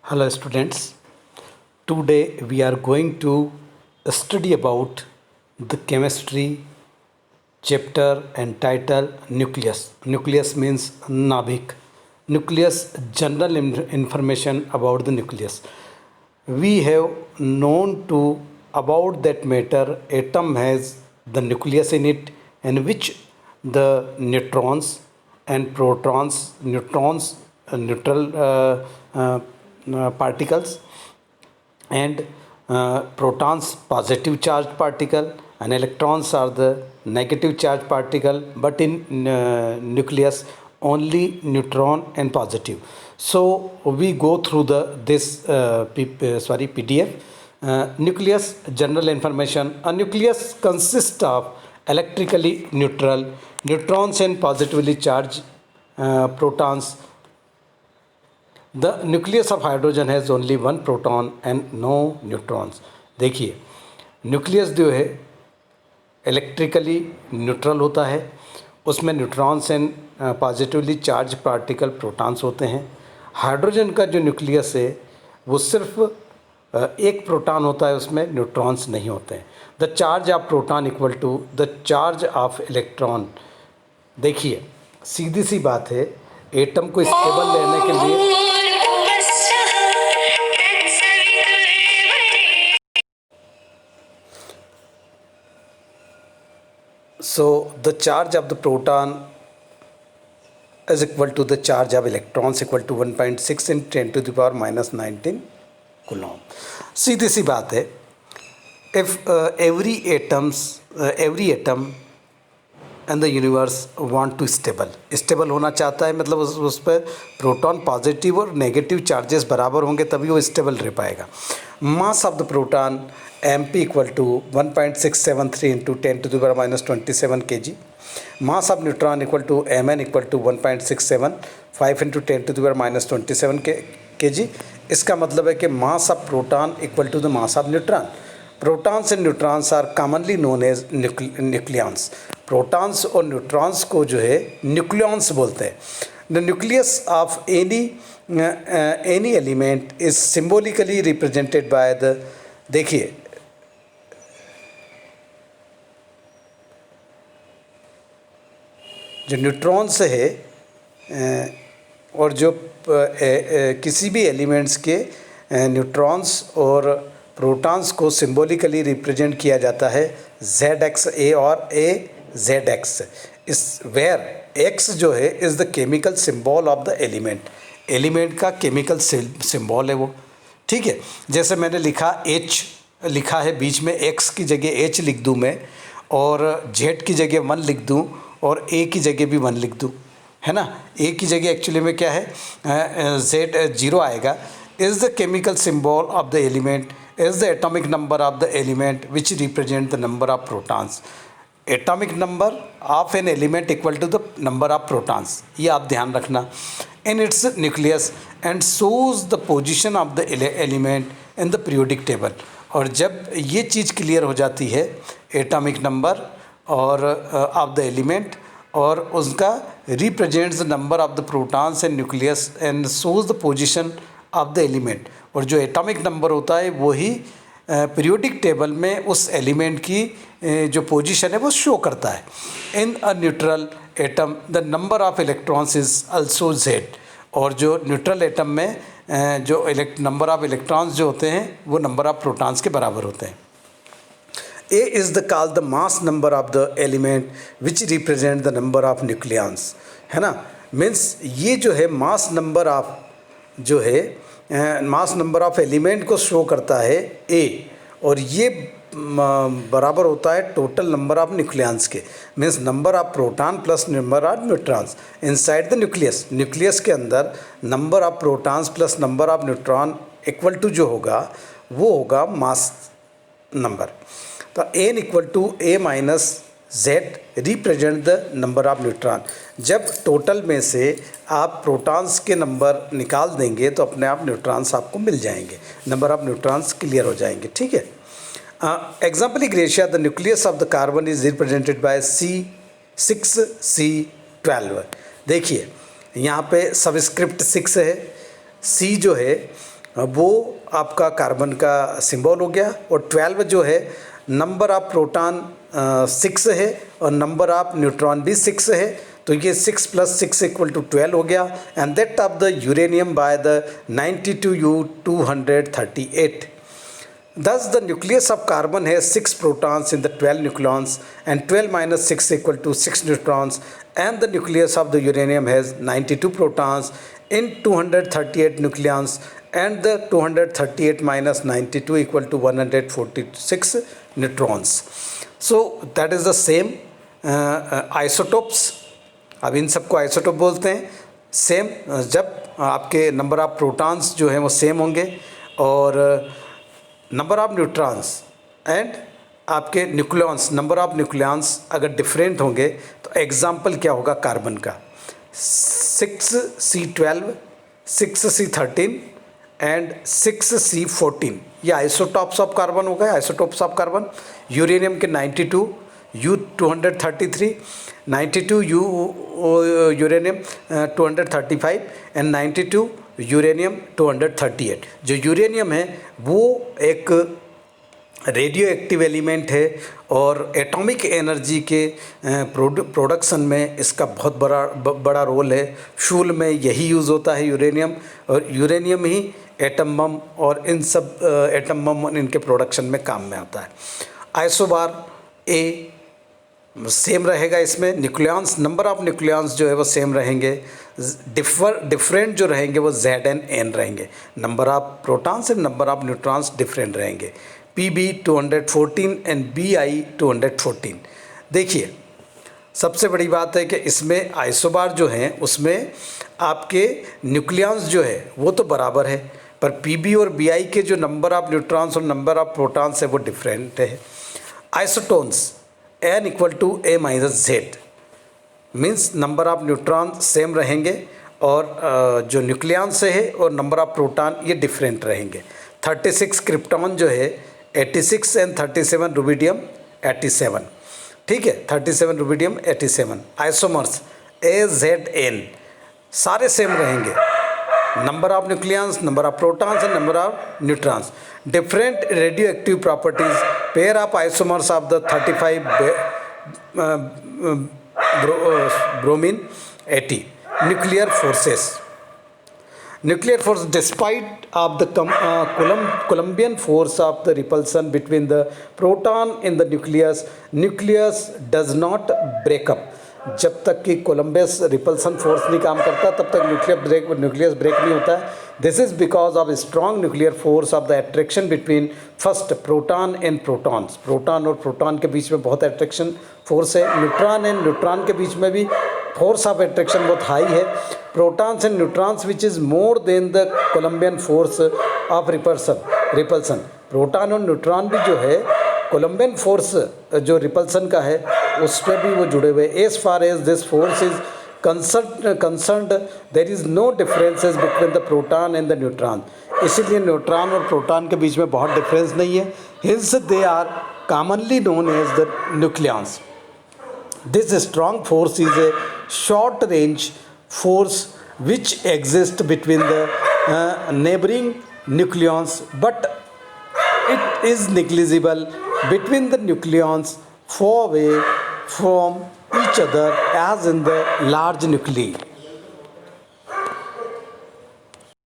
Hello students, today we are going to study about the chemistry chapter and title nucleus. Nucleus means nabhik. Nucleus, general information about the nucleus. We have known to about that matter atom has the nucleus in it, in which the neutrons and protons, neutral particles, and protons positive charged particle and electrons are the negative charged particle, but in nucleus only neutron and positive. So we go through this PDF. Nucleus general information. A nucleus consists of electrically neutral neutrons and positively charged protons. The nucleus of hydrogen has only one proton and no neutrons. देखिए nucleus जो है electrically neutral होता है, उसमें neutrons and positively charge particle protons होते हैं। Hydrogen का जो न्यूक्लियस है वो सिर्फ एक प्रोटॉन होता है, उसमें न्यूट्रॉन्स नहीं होते हैं। The charge of proton equal to the charge of electron. देखिए सीधी सी बात है, एटम को स्टेबल लेने के लिए so the charge of the proton is equal to the charge of electrons equal to 1.6 in 10 to the power minus 19 coulomb. सीधी सी बात है, if every atom and the universe want to stable होना चाहता है, मतलब उस पर प्रोटॉन पॉजिटिव और negative charges बराबर होंगे तभी वो स्टेबल रह पाएगा। Mass of the proton mp equal to 1.673 into 10 to the power minus 27 kg. Mass of neutron equal to mn equal to 1.675 into 10 to the power minus 27 kg. इसका मतलब है कि mass of proton equal to the mass of neutron. Protons and neutrons are commonly known as nucleons. Protons और neutrons को जो है nucleons बोलते हैं. The nucleus of any element is symbolically represented by the, देखिए जो न्यूट्रॉन्स है और जो किसी भी एलिमेंट्स के न्यूट्रॉन्स और प्रोटॉन्स को सिम्बोलिकली रिप्रेजेंट किया जाता है ZX A और AZX. इस वेयर X जो है is the chemical symbol of the element. Element का केमिकल सिंबल है वो, ठीक है. जैसे मैंने लिखा H लिखा है बीच में, X की जगह H लिख दूँ मैं, और Z की जगह 1 लिख दूँ और A की जगह भी 1 लिख दूँ, है ना. A की जगह एक्चुअली में क्या है, Z 0 आएगा. Is the chemical symbol of the element is the atomic number of the element which represent the number of protons. Atomic number of an element equal to the number of protons. ये आप ध्यान रखना. In its nucleus and shows the position of the element in the periodic table. और जब ये चीज़ clear हो जाती है, एटॉमिक नंबर और ऑफ द एलिमेंट और उसका represents the number of the protons and nucleus and shows the position of the element. और जो एटॉमिक नंबर होता है वही पीरियोडिक टेबल में उस एलिमेंट की जो पोजीशन है वो शो करता है. In a neutral atom the number of electrons is also Z. और जो न्यूट्रल एटम में जो नंबर ऑफ इलेक्ट्रॉन्स जो होते हैं वो नंबर ऑफ प्रोटॉन्स के बराबर होते हैं. A is the called the mass number of the element which represent the number of nucleons, है ना. मीन्स ये जो है मास नंबर ऑफ जो है मास नंबर ऑफ एलिमेंट को शो करता है A, और ये बराबर होता है टोटल नंबर ऑफ न्यूक्लियंस के. Means number of proton plus number of neutrons inside the nucleus. Nucleus के अंदर number of protons plus number of neutron equal to जो होगा वो होगा मास नंबर. तो n equal to A minus Z represent the number of neutron. जब total में से आप प्रोटॉन्स के नंबर निकाल देंगे तो अपने आप न्यूट्रॉन्स आपको मिल जाएंगे, नंबर ऑफ न्यूट्रॉन्स क्लियर हो जाएंगे, ठीक है. Example gratia the nucleus of the carbon is represented by C6C12. देखिए यहाँ पे सबस्क्रिप्ट 6 है, C जो है वो आपका कार्बन का सिंबल हो गया। और 12 जो है नंबर ऑफ प्रोटॉन 6 है और नंबर ऑफ न्यूट्रॉन भी 6 है, तो ये 6 + 6 = 12 हो गया। And that of the uranium by the 92U238। Thus, the nucleus of carbon has 6 protons in the 12 nucleons and 12 - 6 = 6 neutrons, and the nucleus of the uranium has 92 protons in 238 nucleons, and the 238 - 92 = 146 neutrons. So that is the same isotopes. अब इन सबको isotope बोलते हैं। Same जब आपके number of protons जो हैं वो same होंगे और नंबर ऑफ न्यूट्रॉन्स एंड आपके न्यूक्लियॉन्स, नंबर ऑफ न्यूक्लियॉन्स अगर डिफरेंट होंगे तो एग्जाम्पल क्या होगा कार्बन का 6C12, 6C13 एंड 6C14, ये आइसोटॉप्स ऑफ कार्बन हो गए, आइसोटॉप्स ऑफ कार्बन। यूरेनियम के 92U233, 92U uranium 235 and 92 uranium 238। जो यूरेनियम है वो एक रेडियो एक्टिव एलिमेंट है और एटॉमिक एनर्जी के प्रोडक्शन में इसका बहुत बड़ा रोल है। फ्यूल में यही यूज़ होता है यूरेनियम, और यूरेनियम ही एटम बम और इन सब एटम बम इनके प्रोडक्शन में काम में आता है। आइसोबार ए सेम रहेगा, इसमें न्यूक्लियॉन्स, नंबर ऑफ न्यूक्लियॉन्स जो है वो सेम रहेंगे। डिफरेंट जो रहेंगे वो Z एंड N रहेंगे। Number of protons and number of neutrons different रहेंगे। Pb 214 and Bi 214। देखिए सबसे बड़ी बात है कि इसमें आइसोबार जो हैं उसमें आपके न्यूक्लियॉन्स जो है वो तो बराबर है, पर Pb और Bi के जो नंबर ऑफ न्यूट्रॉन्स और नंबर ऑफ प्रोटॉन्स है वो डिफरेंट है। Isotones N = A - Z means number of neutron same रहेंगे और जो न्यूक्लियॉन से है और नंबर ऑफ प्रोटॉन ये डिफरेंट रहेंगे। 36 क्रिप्टॉन जो है 86 एंड 37 रुबिडियम 87, ठीक है, 37 रुबिडियम 87। आइसोमर्स AZN सारे सेम रहेंगे, number of nucleons, number of protons and number of neutrons. Different radio active properties, pair of isomers of the 35 bromine 80। nuclear forces despite of the Columbian force of the repulsion between the proton in the nucleus does not break up। जब तक कि Columbus repulsion force नहीं काम करता तब तक nucleus break नहीं होता है। This is because of strong nuclear force of the attraction between first proton and protons. Proton और प्रोटॉन के बीच में बहुत अट्रैक्शन फोर्स है। न्यूट्रॉन एंड न्यूट्रॉन के बीच में भी फोर्स ऑफ अट्रैक्शन बहुत हाई है। Protons and neutrons which is more than the Columbian force of repulsion. Proton और न्यूट्रॉन भी जो है कोलम्बियन फोर्स जो रिपल्सन का है उस पर भी वो जुड़े हुए। As far as this force is concerned there is no differences between the proton and the neutron. इसीलिए न्यूट्रॉन और प्रोटॉन के बीच में बहुत डिफरेंस नहीं है। Hence they are commonly known as the nucleons. This strong force is a short range force which exist between the neighbouring nucleons, but it is negligible between the nucleons far away from each other as in the large nuclei।